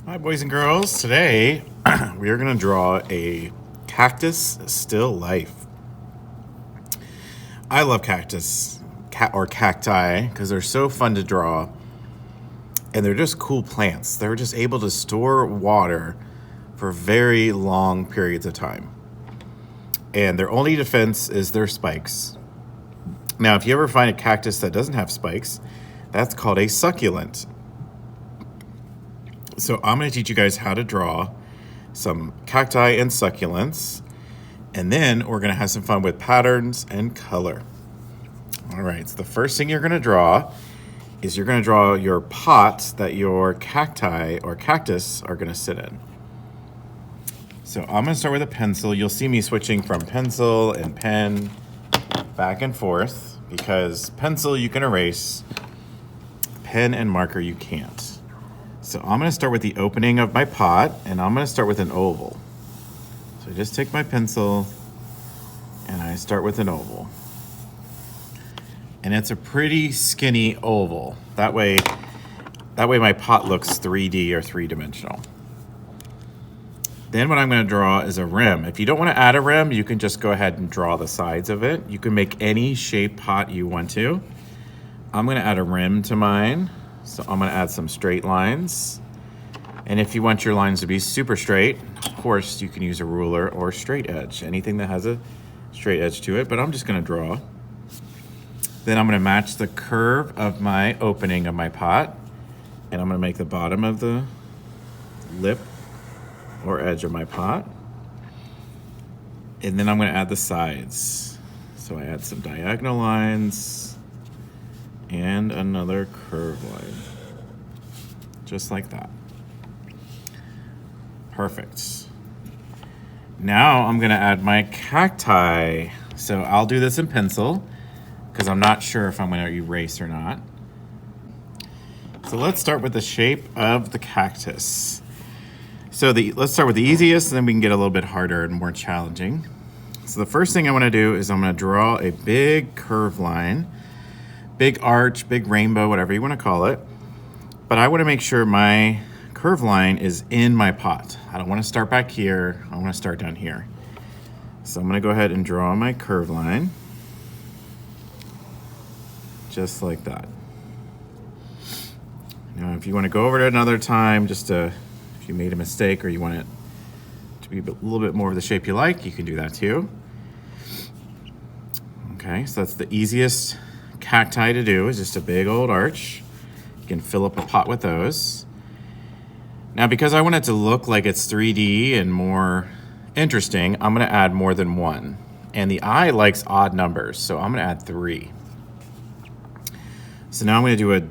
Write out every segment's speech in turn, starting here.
Hi boys and girls, today we are going to draw a cactus still life. I love cactus or cacti because they're so fun to draw and they're just cool plants. They're just able to store water for very long periods of time. And their only defense is their spikes. Now, if you ever find a cactus that doesn't have spikes, that's called a succulent. So I'm going to teach you guys how to draw some cacti and succulents, and then we're going to have some fun with patterns and color. All right, so the first thing you're going to draw is you're going to draw your pot that your cacti or cactus are going to sit in. So I'm going to start with a pencil. You'll see me switching from pencil and pen back and forth because pencil you can erase, pen and marker you can't. So I'm going to start with the opening of my pot, and I'm going to start with an oval. So I just take my pencil, and I start with an oval. And it's a pretty skinny oval. That way my pot looks 3D or three-dimensional. Then what I'm going to draw is a rim. If you don't want to add a rim, you can just go ahead and draw the sides of it. You can make any shape pot you want to. I'm going to add a rim to mine. So I'm going to add some straight lines. And if you want your lines to be super straight, of course, you can use a ruler or straight edge, anything that has a straight edge to it, but I'm just going to draw. Then I'm going to match the curve of my opening of my pot, and I'm going to make the bottom of the lip or edge of my pot. And then I'm going to add the sides. So I add some diagonal lines and another curve line, just like that. Perfect. Now I'm gonna add my cacti. So I'll do this in pencil because I'm not sure if I'm gonna erase or not. So let's start with the shape of the cactus. So let's start with the easiest, and then we can get a little bit harder and more challenging. So the first thing I wanna do is I'm gonna draw a big curve line, big arch, big rainbow, whatever you want to call it. But I want to make sure my curve line is in my pot. I don't want to start back here. I want to start down here. So I'm going to go ahead and draw my curve line. Just like that. Now, if you want to go over it another time, if you made a mistake or you want it to be a little bit more of the shape you like, you can do that too. Okay, so that's the easiest cacti to do, is just a big old arch. You can fill up a pot with those. Now, because I want it to look like it's 3D and more interesting, I'm going to add more than one. And the eye likes odd numbers, so I'm going to add 3. So now I'm going to do a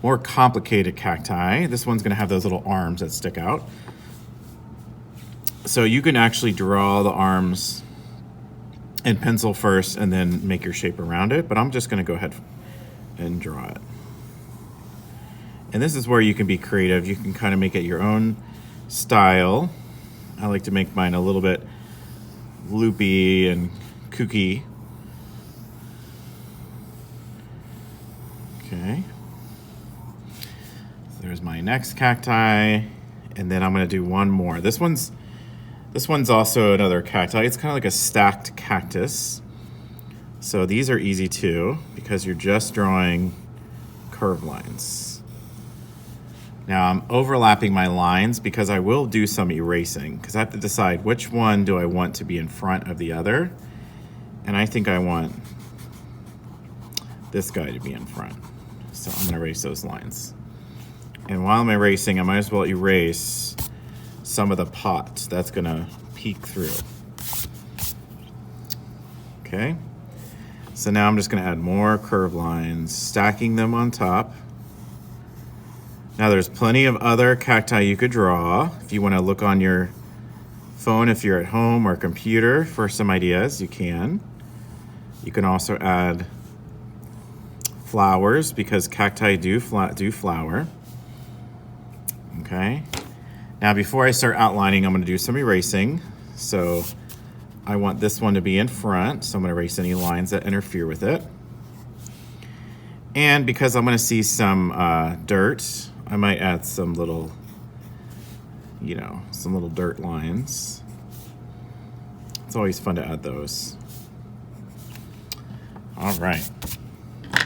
more complicated cacti. This one's going to have those little arms that stick out. So you can actually draw the arms in pencil first and then make your shape around it, but I'm just going to go ahead and draw it. And this is where you can be creative. You can kind of make it your own style. I like to make mine a little bit loopy and kooky. Okay. So there's my next cacti, and then I'm going to do one more. This one's also another cacti. It's kind of like a stacked cactus. So these are easy too, because you're just drawing curve lines. Now I'm overlapping my lines because I will do some erasing, because I have to decide which one do I want to be in front of the other. And I think I want this guy to be in front. So I'm gonna erase those lines. And while I'm erasing, I might as well erase some of the pot that's gonna peek through. Okay, so now I'm just gonna add more curve lines, stacking them on top. Now there's plenty of other cacti you could draw. If you wanna look on your phone, if you're at home, or computer for some ideas, you can. You can also add flowers because cacti do flower. Okay. Now, before I start outlining, I'm going to do some erasing. So I want this one to be in front, so I'm going to erase any lines that interfere with it. And because I'm going to see some dirt, I might add some little you know, some little dirt lines. It's always fun to add those. All right.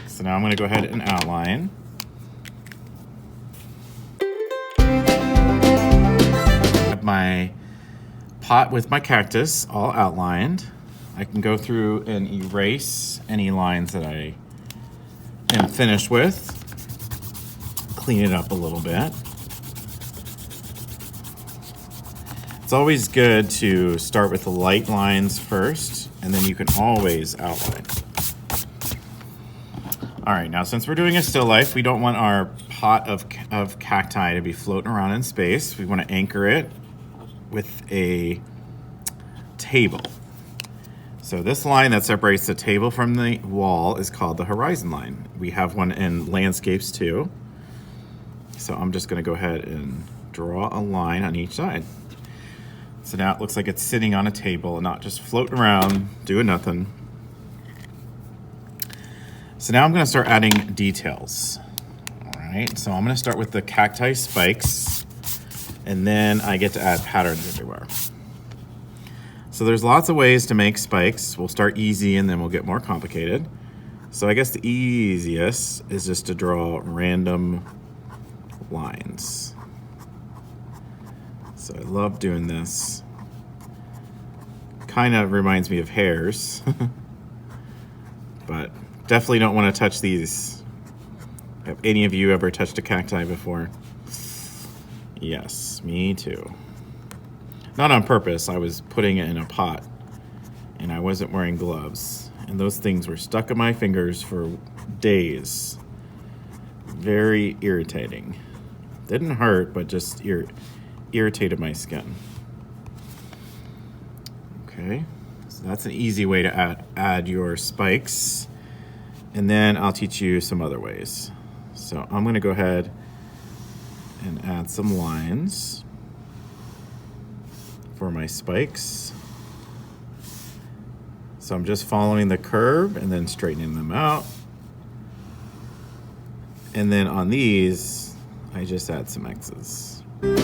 So now I'm going to go ahead and outline. I have my pot with my cactus all outlined. I can go through and erase any lines that I am finished with. Clean it up a little bit. It's always good to start with the light lines first, and then you can always outline. All right, now since we're doing a still life, we don't want our pot of cacti to be floating around in space. We want to anchor it with a table. So this line that separates the table from the wall is called the horizon line. We have one in landscapes too. So I'm just going to go ahead and draw a line on each side. So now it looks like it's sitting on a table and not just floating around doing nothing. So now I'm going to start adding details. All right, so I'm going to start with the cacti spikes, and then I get to add patterns everywhere. So there's lots of ways to make spikes. We'll start easy and then we'll get more complicated. So I guess the easiest is just to draw random lines. So I love doing this. Kind of reminds me of hairs, but definitely don't want to touch these. Have any of you ever touched a cacti before? Yes, me too. Not on purpose, I was putting it in a pot and I wasn't wearing gloves. And those things were stuck in my fingers for days. Very irritating. Didn't hurt, but just irritated my skin. Okay, so that's an easy way to add your spikes. And then I'll teach you some other ways. So I'm gonna go ahead and add some lines for my spikes. So I'm just following the curve and then straightening them out. And then on these, I just add some X's. The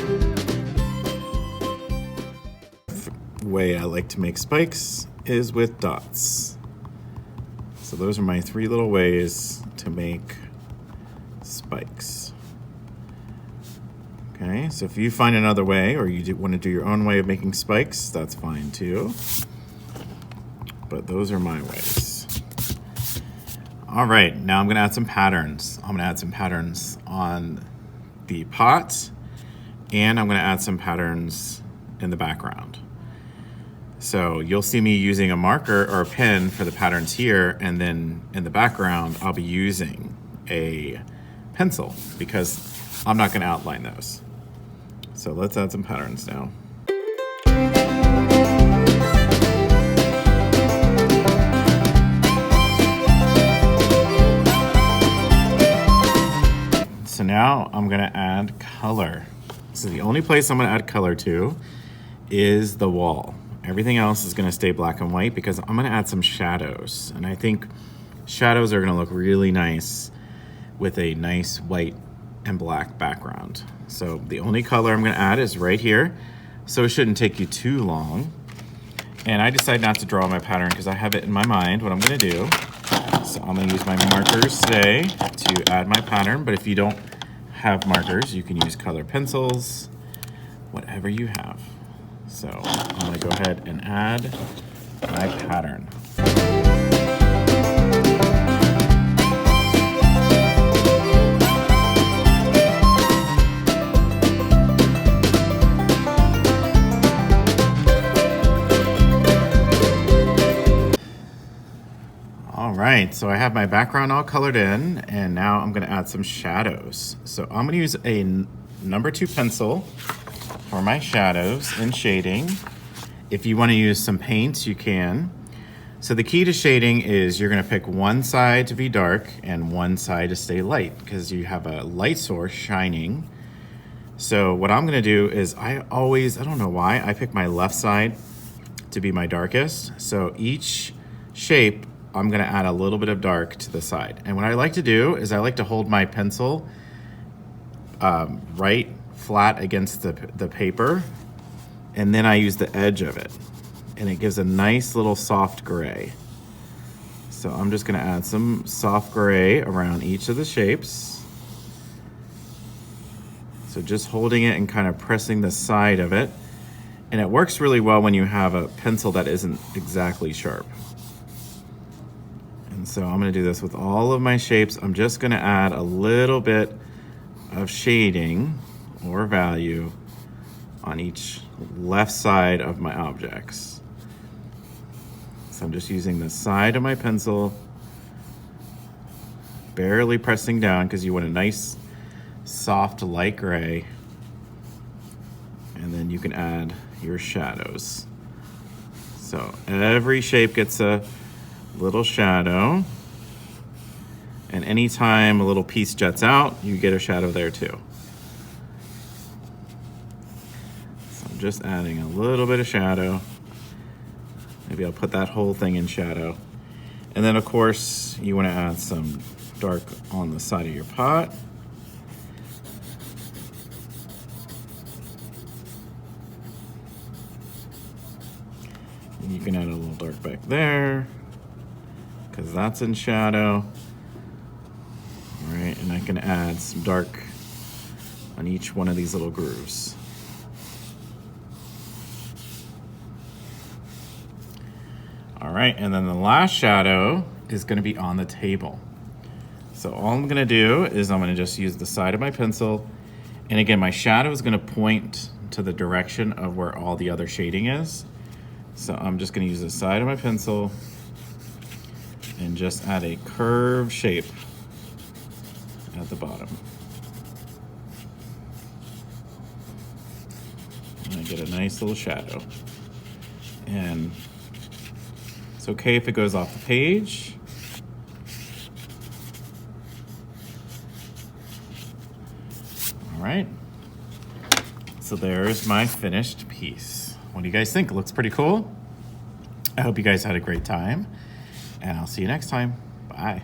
way I like to make spikes is with dots. So those are my 3 little ways to make spikes. Okay, so if you find another way or you want to do your own way of making spikes, that's fine too. But those are my ways. All right, now I'm gonna add some patterns. I'm gonna add some patterns on the pot, and I'm gonna add some patterns in the background. So you'll see me using a marker or a pen for the patterns here, and then in the background, I'll be using a pencil because I'm not gonna outline those. So let's add some patterns now. So now I'm gonna add color. So the only place I'm gonna add color to is the wall. Everything else is gonna stay black and white because I'm gonna add some shadows. And I think shadows are gonna look really nice with a nice white and black background. So the only color I'm gonna add is right here. So it shouldn't take you too long. And I decided not to draw my pattern because I have it in my mind what I'm gonna do. So I'm gonna use my markers today to add my pattern, but if you don't have markers, you can use color pencils, whatever you have. So I'm gonna go ahead and add my pattern. All right, so I have my background all colored in, and now I'm gonna add some shadows. So I'm gonna use a number 2 pencil for my shadows and shading. If you wanna use some paints, you can. So the key to shading is you're gonna pick one side to be dark and one side to stay light because you have a light source shining. So what I'm gonna do is I don't know why, I pick my left side to be my darkest. So each shape, I'm gonna add a little bit of dark to the side. And what I like to do is I like to hold my pencil right flat against the paper, and then I use the edge of it, and it gives a nice little soft gray. So I'm just gonna add some soft gray around each of the shapes. So just holding it and kind of pressing the side of it. And it works really well when you have a pencil that isn't exactly sharp. And so I'm gonna do this with all of my shapes. I'm just gonna add a little bit of shading or value on each left side of my objects. So I'm just using the side of my pencil, barely pressing down because you want a nice, soft, light gray. And then you can add your shadows. So every shape gets a little shadow. And anytime a little piece juts out, you get a shadow there too. So I'm just adding a little bit of shadow. Maybe I'll put that whole thing in shadow. And then of course, you want to add some dark on the side of your pot. And you can add a little dark back there, because that's in shadow. All right, and I can add some dark on each one of these little grooves. All right, and then the last shadow is gonna be on the table. So all I'm gonna do is I'm gonna just use the side of my pencil. And again, my shadow is gonna point to the direction of where all the other shading is. So I'm just gonna use the side of my pencil and just add a curved shape at the bottom. And I get a nice little shadow. And it's okay if it goes off the page. All right. So there's my finished piece. What do you guys think? It looks pretty cool. I hope you guys had a great time, and I'll see you next time. Bye.